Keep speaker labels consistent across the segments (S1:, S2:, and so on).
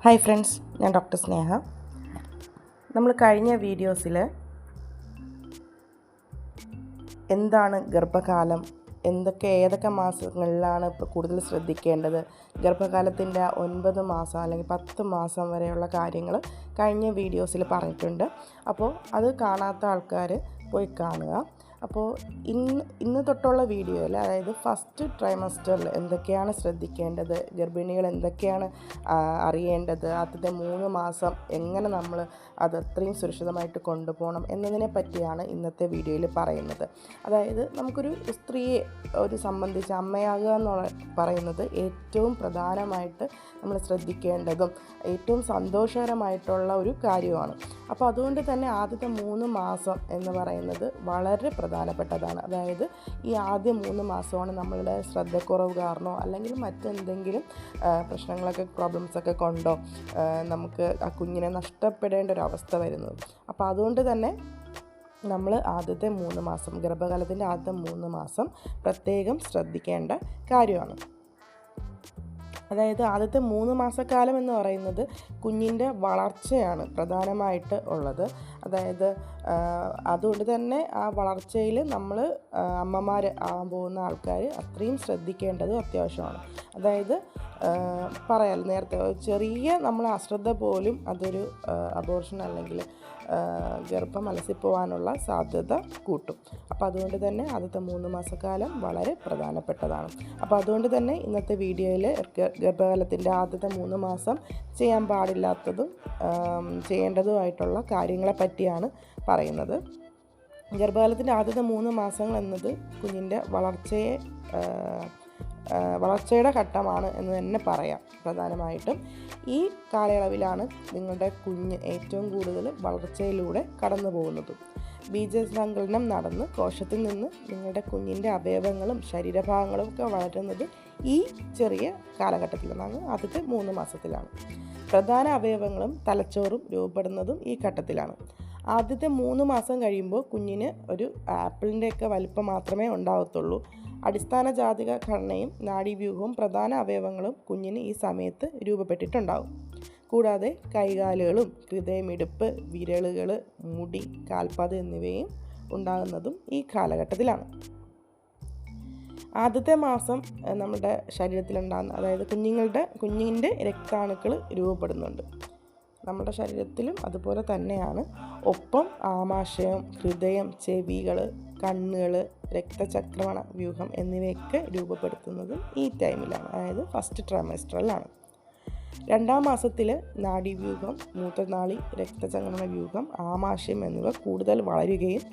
S1: Hi friends, ഞാൻ doctor സ്നേഹ. നമ്മൾ കഴിഞ്ഞ വീഡിയോസിൽ എന്താണ് ഗർഭകാലം, ഏതൊക്കെ മാസങ്ങളിലാണ് ഇപ്പോൾ കൂടുതൽ ശ്രദ്ധിക്കേണ്ടത്, ഗർഭകാലത്തിൻ്റെ 9 മാസം അല്ലെങ്കിൽ 10 മാസം വരെയുള്ള കാര്യങ്ങൾ കഴിഞ്ഞ വീഡിയോസിൽ പറഞ്ഞിട്ടുണ്ട്. അപ്പോൾ അത് കാണാത്ത ആൾക്കാർ പോയി കാണുക. അപ്പോൾ ഇന്ന് തൊട്ടുള്ള വീഡിയോയിൽ, അതായത് ഫസ്റ്റ് ട്രൈമസ്റ്ററിൽ എന്തൊക്കെയാണ് ശ്രദ്ധിക്കേണ്ടത്, ഗർഭിണികൾ എന്തൊക്കെയാണ് അറിയേണ്ടത്, ആദ്യത്തെ 3 മാസം എങ്ങനെ നമ്മൾ അത് അത്രയും സുരക്ഷിതമായിട്ട് കൊണ്ടുപോകണം എന്നതിനെ പറ്റിയാണ് ഇന്നത്തെ വീഡിയോയിൽ പറയുന്നത്. അതായത് നമുക്കൊരു സ്ത്രീയെ സംബന്ധിച്ച് അമ്മയാകുക എന്ന് പറയുന്നത് ഏറ്റവും പ്രധാനമായിട്ട് നമ്മൾ ശ്രദ്ധിക്കേണ്ടതും ഏറ്റവും സന്തോഷകരമായിട്ടുള്ള ഒരു കാര്യമാണ്. അപ്പോൾ അതുകൊണ്ട് തന്നെ ആദ്യത്തെ 3 മാസം എന്ന് പറയുന്നത് വളരെ പ്രധാനപ്പെട്ടതാണ്. അതായത് ഈ ആദ്യ 3 മാസമാണ് നമ്മളുടെ ശ്രദ്ധക്കുറവ് കാരണമോ അല്ലെങ്കിൽ മറ്റെന്തെങ്കിലും പ്രോബ്ലംസൊക്കെ കൊണ്ടോ നമുക്ക് ആ കുഞ്ഞിനെ നഷ്ടപ്പെടേണ്ട ഒരു അവസ്ഥ വരുന്നത്. അപ്പോൾ അതുകൊണ്ട് തന്നെ നമ്മൾ ആദ്യത്തെ 3 മാസം, ഗർഭകാലത്തിൻ്റെ ആദ്യത്തെ 3 മാസം പ്രത്യേകം ശ്രദ്ധിക്കേണ്ട കാര്യമാണ്. അതായത് ആദ്യത്തെ 3 മാസക്കാലം എന്ന് പറയുന്നത് കുഞ്ഞിൻ്റെ വളർച്ചയാണ് പ്രധാനമായിട്ട് ഉള്ളത്. അതായത് അതുകൊണ്ട് തന്നെ ആ വളർച്ചയിൽ നമ്മൾ അമ്മമാർ ആവാൻ പോകുന്ന ആൾക്കാർ അത്രയും ശ്രദ്ധിക്കേണ്ടത് അത്യാവശ്യമാണ്. അതായത് നേരത്തെ ചെറിയ നമ്മൾ അശ്രദ്ധ പോലും അതൊരു അബോർഷൻ അല്ലെങ്കിൽ ഗർഭം അലസിപ്പോവാനുള്ള സാധ്യത കൂട്ടും. അപ്പോൾ അതുകൊണ്ട് തന്നെ ആദ്യത്തെ 3 മാസക്കാലം വളരെ പ്രധാനപ്പെട്ടതാണ്. അപ്പോൾ അതുകൊണ്ട് തന്നെ ഇന്നത്തെ വീഡിയോയിൽ ഗർഭകാലത്തിൻ്റെ ആദ്യത്തെ 3 മാസം ചെയ്യാൻ പാടില്ലാത്തതും ചെയ്യേണ്ടതുമായിട്ടുള്ള കാര്യങ്ങളെ പറ്റിയാണ് പറയുന്നത്. ഗർഭകാലത്തിൻ്റെ ആദ്യത്തെ 3 മാസങ്ങൾ എന്നത് കുഞ്ഞിൻ്റെ വളർച്ചയുടെ ഘട്ടമാണ് എന്ന് തന്നെ പറയാം. പ്രധാനമായിട്ടും ഈ കാലയളവിലാണ് നിങ്ങളുടെ കുഞ്ഞ് ഏറ്റവും കൂടുതൽ വളർച്ചയിലൂടെ കടന്നു പോകുന്നതും. ബീജസങ്കലനം നടന്ന് കോശത്തിൽ നിന്ന് നിങ്ങളുടെ കുഞ്ഞിൻ്റെ അവയവങ്ങളും ശരീരഭാഗങ്ങളും ഒക്കെ വളരുന്നത് ഈ ചെറിയ കാലഘട്ടത്തിലാണ്, ആദ്യത്തെ 3 മാസത്തിലാണ്. പ്രധാന അവയവങ്ങളും തലച്ചോറും രൂപപ്പെടുന്നതും ഈ ഘട്ടത്തിലാണ്. ആദ്യത്തെ 3 മാസം കഴിയുമ്പോൾ കുഞ്ഞിന് ഒരു ആപ്പിളിൻ്റെയൊക്കെ വലിപ്പം മാത്രമേ ഉണ്ടാകത്തുള്ളൂ. അടിസ്ഥാന ജാതിക ഘടനയും നാഡീവ്യൂഹവും പ്രധാന അവയവങ്ങളും കുഞ്ഞിന് ഈ സമയത്ത് രൂപപ്പെട്ടിട്ടുണ്ടാകും. കൂടാതെ കൈകാലുകളും ഹൃദയമിടിപ്പ്, വിരലുകൾ, മുടി, കാൽപ്പാത് എന്നിവയും ഉണ്ടാകുന്നതും ഈ കാലഘട്ടത്തിലാണ്. ആദ്യത്തെ മാസം നമ്മുടെ ശരീരത്തിലുണ്ടാകുന്ന, അതായത് കുഞ്ഞിൻ്റെ രക്താണുക്കൾ രൂപപ്പെടുന്നുണ്ട്. നമ്മുടെ ശരീരത്തിലും അതുപോലെ തന്നെയാണ്. ഒപ്പം ആമാശയം, ഹൃദയം, ചെവികൾ, കണ്ണുകൾ, രക്തചക്രമണ വ്യൂഹം എന്നിവയൊക്കെ രൂപപ്പെടുത്തുന്നത് ഈ ടൈമിലാണ്, അതായത് ഫസ്റ്റ് ട്രൈമസ്റ്ററിലാണ്. 2ാം മാസത്തിൽ നാഡീവ്യൂഹം, മൂത്രനാളി, രക്തചക്രമണ വ്യൂഹം, ആമാശയം എന്നിവ കൂടുതൽ വളരുകയും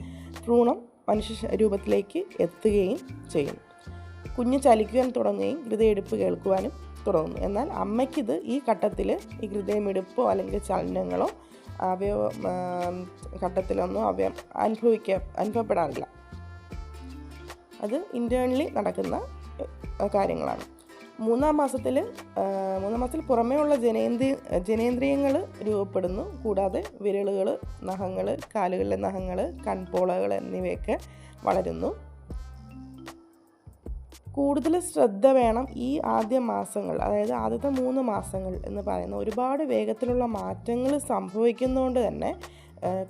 S1: ഭ്രൂണം മനുഷ്യ രൂപത്തിലേക്ക് എത്തുകയും ചെയ്യും. കുഞ്ഞ് ചലിക്കുവാൻ തുടങ്ങുകയും ഹൃദയമിടിപ്പ് കേൾക്കുവാനും തുടങ്ങുന്നു. എന്നാൽ അമ്മയ്ക്കിത് ഈ ഘട്ടത്തിൽ ഈ ഹൃദയമിടിപ്പോ അല്ലെങ്കിൽ ചലനങ്ങളോ ഘട്ടത്തിലൊന്നും അനുഭവപ്പെടാറില്ല. അത് ഇൻറ്റേർണലി നടക്കുന്ന കാര്യങ്ങളാണ്. 3ാം മാസത്തിൽ പുറമേ ഉള്ള ജനേന്ദ്രിയങ്ങൾ രൂപപ്പെടുന്നു. കൂടാതെ വിരലുകൾ, നഖങ്ങൾ, കാലുകളിലെ നഖങ്ങൾ, കൺപോളകൾ എന്നിവയൊക്കെ വളരുന്നു. കൂടുതൽ ശ്രദ്ധ വേണം ഈ ആദ്യ മാസങ്ങൾ, അതായത് ആദ്യത്തെ 3 മാസങ്ങൾ എന്ന് പറയുന്ന ഒരുപാട് വേഗത്തിലുള്ള മാറ്റങ്ങൾ സംഭവിക്കുന്നതുകൊണ്ട് തന്നെ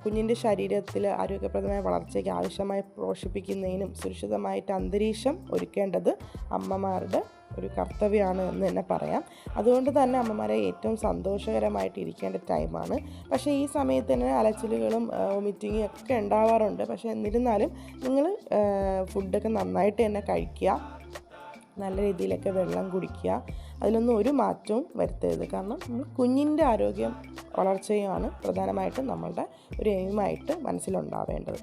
S1: കുഞ്ഞിൻ്റെ ശരീരത്തിൽ ആരോഗ്യപ്രദമായ വളർച്ചയ്ക്ക് ആവശ്യമായി പോഷിപ്പിക്കുന്നതിനും സുരക്ഷിതമായിട്ട് അന്തരീക്ഷം ഒരുക്കേണ്ടത് അമ്മമാരുടെ ഒരു കർത്തവ്യമാണ് എന്ന് തന്നെ പറയാം. അതുകൊണ്ട് തന്നെ അമ്മമാരെ ഏറ്റവും സന്തോഷകരമായിട്ട് ഇരിക്കേണ്ട ടൈമാണ്. പക്ഷേ ഈ സമയത്ത് തന്നെ അലച്ചിലുകളും വൊമിറ്റിങ്ങും ഒക്കെ ഉണ്ടാവാറുണ്ട്. പക്ഷേ എന്നിരുന്നാലും നിങ്ങൾ ഫുഡൊക്കെ നന്നായിട്ട് തന്നെ കഴിക്കുക, നല്ല രീതിയിലൊക്കെ വെള്ളം കുടിക്കുക, അതിലൊന്നും ഒരു മാറ്റവും വരുത്തരുത്. കാരണം നമ്മൾ കുഞ്ഞിൻ്റെ ആരോഗ്യം വളർച്ചയുമാണ് പ്രധാനമായിട്ടും നമ്മളുടെ ഒരു എയിമായിട്ട് മനസ്സിലുണ്ടാവേണ്ടത്.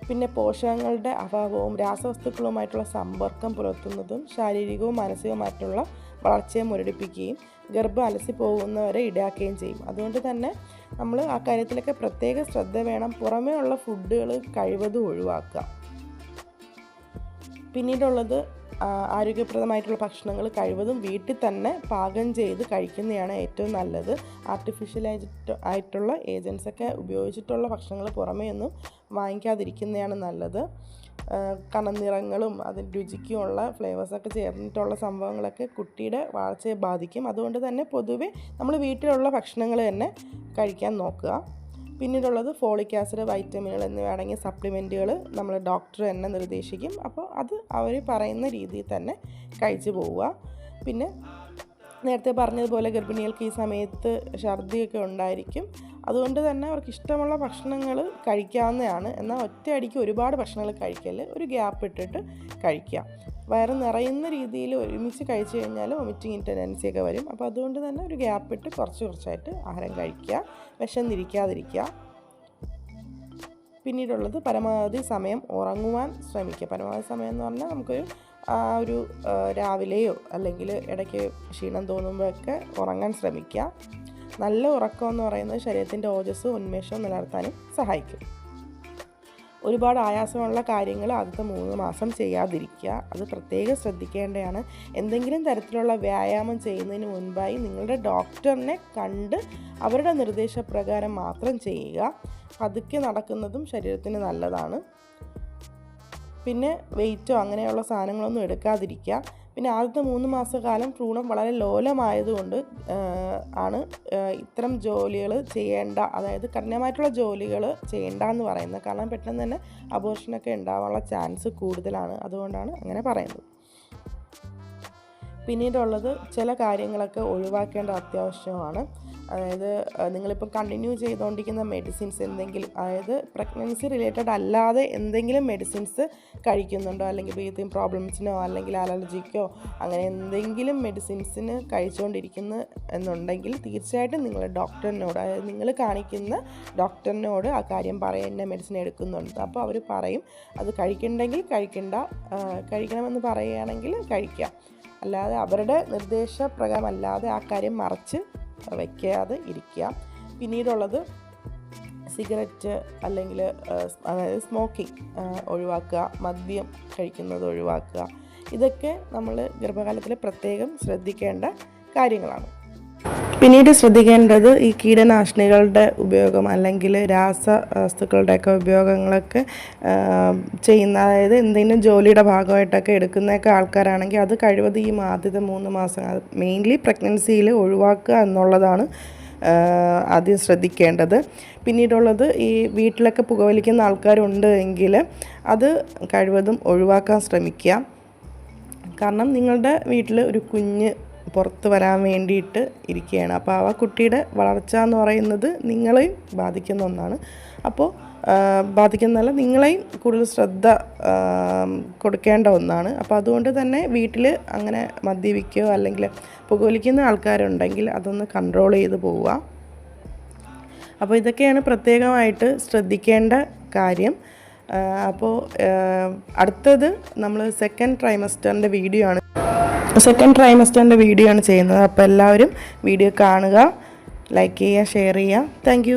S1: പിന്നെ പോഷകങ്ങളുടെ അഭാവവും രാസവസ്തുക്കളുമായിട്ടുള്ള സമ്പർക്കം പുലർത്തുന്നതും ശാരീരികവും മാനസികവുമായിട്ടുള്ള വളർച്ചയെ മുരടിപ്പിക്കുകയും ഗർഭം അലസിപ്പോകുന്നവരെ ഇടയാക്കുകയും ചെയ്യും. അതുകൊണ്ട് തന്നെ നമ്മൾ ആ കാര്യത്തിലൊക്കെ പ്രത്യേക ശ്രദ്ധ വേണം. പുറമേ ഉള്ള ഫുഡുകൾ കഴിവതും ഒഴിവാക്കുക. പിന്നീടുള്ളത് ആരോഗ്യപ്രദമായിട്ടുള്ള ഭക്ഷണങ്ങൾ കഴിവതും വീട്ടിൽ തന്നെ പാകം ചെയ്ത് കഴിക്കുന്നതാണ് ഏറ്റവും നല്ലത്. ആയിട്ടുള്ള ഏജൻസൊക്കെ ഉപയോഗിച്ചിട്ടുള്ള ഭക്ഷണങ്ങൾ പുറമേ ഒന്നും വാങ്ങിക്കാതിരിക്കുന്നതാണ് നല്ലത്. കണനിറങ്ങളും അതിന് രുചിക്കുമുള്ള ഫ്ലേവേഴ്സൊക്കെ ചേർന്നിട്ടുള്ള സംഭവങ്ങളൊക്കെ കുട്ടിയുടെ വളർച്ചയെ ബാധിക്കും. അതുകൊണ്ട് തന്നെ പൊതുവെ നമ്മൾ വീട്ടിലുള്ള ഭക്ഷണങ്ങൾ തന്നെ കഴിക്കാൻ നോക്കുക. പിന്നീടുള്ളത് ഫോളിക് ആസിഡ്, വൈറ്റമിനുകൾ എന്നിവ അടങ്ങിയ സപ്ലിമെൻറ്റുകൾ നമ്മൾ ഡോക്ടർ തന്നെ നിർദ്ദേശിക്കും. അപ്പോൾ അത് അവർ പറയുന്ന രീതിയിൽ തന്നെ കഴിച്ചു പോവുക. പിന്നെ നേരത്തെ പറഞ്ഞതുപോലെ ഗർഭിണികൾക്ക് ഈ സമയത്ത് ഛർദിയൊക്കെ ഉണ്ടായിരിക്കും. അതുകൊണ്ട് തന്നെ അവർക്ക് ഇഷ്ടമുള്ള ഭക്ഷണങ്ങൾ കഴിക്കാവുന്നതാണ്. എന്നാൽ ഒറ്റയടിക്ക് ഒരുപാട് ഭക്ഷണങ്ങൾ കഴിക്കല്, ഒരു ഗ്യാപ്പ് ഇട്ടിട്ട് കഴിക്കുക. വയറ് നിറയുന്ന രീതിയിൽ ഒരുമിച്ച് കഴിച്ചു കഴിഞ്ഞാൽ വൊമിറ്റിംഗ് ടെൻഡൻസി ഒക്കെ വരും. അപ്പോൾ അതുകൊണ്ട് തന്നെ ഒരു ഗ്യാപ്പ് ഇട്ട് കുറച്ചായിട്ട് ആഹാരം കഴിക്കുക, വിശന്നിരിക്കാതിരിക്കുക. പിന്നീടുള്ളത് പരമാവധി സമയം ഉറങ്ങുവാൻ ശ്രമിക്കുക. പരമാവധി സമയം എന്ന് പറഞ്ഞാൽ നമുക്കൊരു രാവിലെയോ അല്ലെങ്കിൽ ഇടയ്ക്ക് ക്ഷീണം തോന്നുമ്പോഴൊക്കെ ഉറങ്ങാൻ ശ്രമിക്കുക. നല്ല ഉറക്കം എന്ന് പറയുന്നത് ശരീരത്തിൻ്റെ ഓജസ്സും ഉന്മേഷവും നിലനിർത്താനും സഹായിക്കും. ഒരുപാട് ആയാസമുള്ള കാര്യങ്ങൾ ആദ്യത്തെ 3 മാസം ചെയ്യാതിരിക്കുക. അത് പ്രത്യേകം ശ്രദ്ധിക്കേണ്ടതാണ്. എന്തെങ്കിലും തരത്തിലുള്ള വ്യായാമം ചെയ്യുന്നതിന് മുൻപായി നിങ്ങളുടെ ഡോക്ടറിനെ കണ്ട് അവരുടെ നിർദ്ദേശപ്രകാരം മാത്രം ചെയ്യുക. പതുക്കെ നടക്കുന്നതും ശരീരത്തിന് നല്ലതാണ്. പിന്നെ വെയിറ്റോ അങ്ങനെയുള്ള സാധനങ്ങളൊന്നും എടുക്കാതിരിക്കുക. പിന്നെ ആദ്യത്തെ 3 മാസക്കാലം ഭ്രൂണം വളരെ ലോലമായതുകൊണ്ട് ആണ് ഇത്തരം ജോലികൾ ചെയ്യേണ്ട, അതായത് കഠിനമായിട്ടുള്ള ജോലികൾ ചെയ്യേണ്ട എന്ന് പറയുന്നത്. കാരണം പെട്ടെന്ന് തന്നെ അബോർഷനൊക്കെ ഉണ്ടാവാനുള്ള ചാൻസ് കൂടുതലാണ്. അതുകൊണ്ടാണ് അങ്ങനെ പറയുന്നത്. പിന്നീടുള്ളത് ചില കാര്യങ്ങളൊക്കെ ഒഴിവാക്കേണ്ട അത്യാവശ്യമാണ്. അതായത് നിങ്ങളിപ്പോൾ കണ്ടിന്യൂ ചെയ്തുകൊണ്ടിരിക്കുന്ന മെഡിസിൻസ് എന്തെങ്കിലും, അതായത് പ്രഗ്നൻസി റിലേറ്റഡ് അല്ലാതെ എന്തെങ്കിലും മെഡിസിൻസ് കഴിക്കുന്നുണ്ടോ, അല്ലെങ്കിൽ ബ്രീത്തിങ് പ്രോബ്ലംസിനോ അല്ലെങ്കിൽ അലർജിക്കോ അങ്ങനെ എന്തെങ്കിലും മെഡിസിൻസിന് കഴിച്ചുകൊണ്ടിരിക്കുന്നു എന്നുണ്ടെങ്കിൽ തീർച്ചയായിട്ടും നിങ്ങൾ ഡോക്ടറിനോട്, അതായത് നിങ്ങൾ കാണിക്കുന്ന ഡോക്ടറിനോട് ആ കാര്യം പറയാൻ ഇന്ന മെഡിസിൻ എടുക്കുന്നുണ്ട്. അപ്പോൾ അവർ പറയും അത് കഴിക്കണമെങ്കിൽ കഴിക്കണമെന്ന് പറയുകയാണെങ്കിൽ കഴിക്കാം. അല്ലാതെ അവരുടെ നിർദ്ദേശപ്രകാരം അല്ലാതെ ആ കാര്യം മറച്ച് വയ്ക്കാതെ ഇരിക്കുക. പിന്നീടുള്ളത് സിഗരറ്റ് അല്ലെങ്കിൽ അതായത് സ്മോക്കിംഗ് ഒഴിവാക്കുക, മദ്യം കഴിക്കുന്നത് ഒഴിവാക്കുക. ഇതൊക്കെ നമ്മൾ ഗർഭകാലത്തിൽ പ്രത്യേകം ശ്രദ്ധിക്കേണ്ട കാര്യങ്ങളാണ്. പിന്നീട് ശ്രദ്ധിക്കേണ്ടത് ഈ കീടനാശിനികളുടെ ഉപയോഗം അല്ലെങ്കിൽ രാസവസ്തുക്കളുടെയൊക്കെ ഉപയോഗങ്ങളൊക്കെ ചെയ്യുന്ന, അതായത് എന്തെങ്കിലും ജോലിയുടെ ഭാഗമായിട്ടൊക്കെ എടുക്കുന്നതൊക്കെ ആൾക്കാരാണെങ്കിൽ അത് കഴിവതും ഈ ആദ്യത്തെ 3 മാസം മെയിൻലി പ്രഗ്നൻസിയിൽ ഒഴിവാക്കുക എന്നുള്ളതാണ് ആദ്യം ശ്രദ്ധിക്കേണ്ടത്. പിന്നീടുള്ളത് ഈ വീട്ടിലൊക്കെ പുകവലിക്കുന്ന ആൾക്കാരുണ്ട് എങ്കിൽ അത് കഴിവതും ഒഴിവാക്കാൻ ശ്രമിക്കുക. കാരണം നിങ്ങളുടെ വീട്ടിൽ ഒരു കുഞ്ഞ് പുറത്ത് വരാൻ വേണ്ടിയിട്ട് ഇരിക്കുകയാണ്. അപ്പോൾ ആ കുട്ടിയുടെ വളർച്ച എന്ന് പറയുന്നത് നിങ്ങളെയും ബാധിക്കുന്ന ഒന്നാണ്. അപ്പോൾ ബാധിക്കുന്നതല്ല, നിങ്ങളെയും കൂടുതൽ ശ്രദ്ധ കൊടുക്കേണ്ട ഒന്നാണ്. അപ്പോൾ അതുകൊണ്ട് തന്നെ വീട്ടിൽ അങ്ങനെ മദ്യപിക്കുകയോ അല്ലെങ്കിൽ പുകവലിക്കുന്ന ആൾക്കാരുണ്ടെങ്കിൽ അതൊന്ന് കൺട്രോൾ ചെയ്ത് പോവുക. അപ്പോൾ ഇതൊക്കെയാണ് പ്രത്യേകമായിട്ട് ശ്രദ്ധിക്കേണ്ട കാര്യം. അപ്പോൾ അടുത്തത് നമ്മൾ സെക്കൻഡ് ട്രൈമസ്റ്ററിൻ്റെ വീഡിയോ ആണ് ചെയ്യുന്നത്. അപ്പോൾ എല്ലാവരും വീഡിയോ കാണുക, ലൈക്ക് ചെയ്യുക, ഷെയർ ചെയ്യുക. താങ്ക്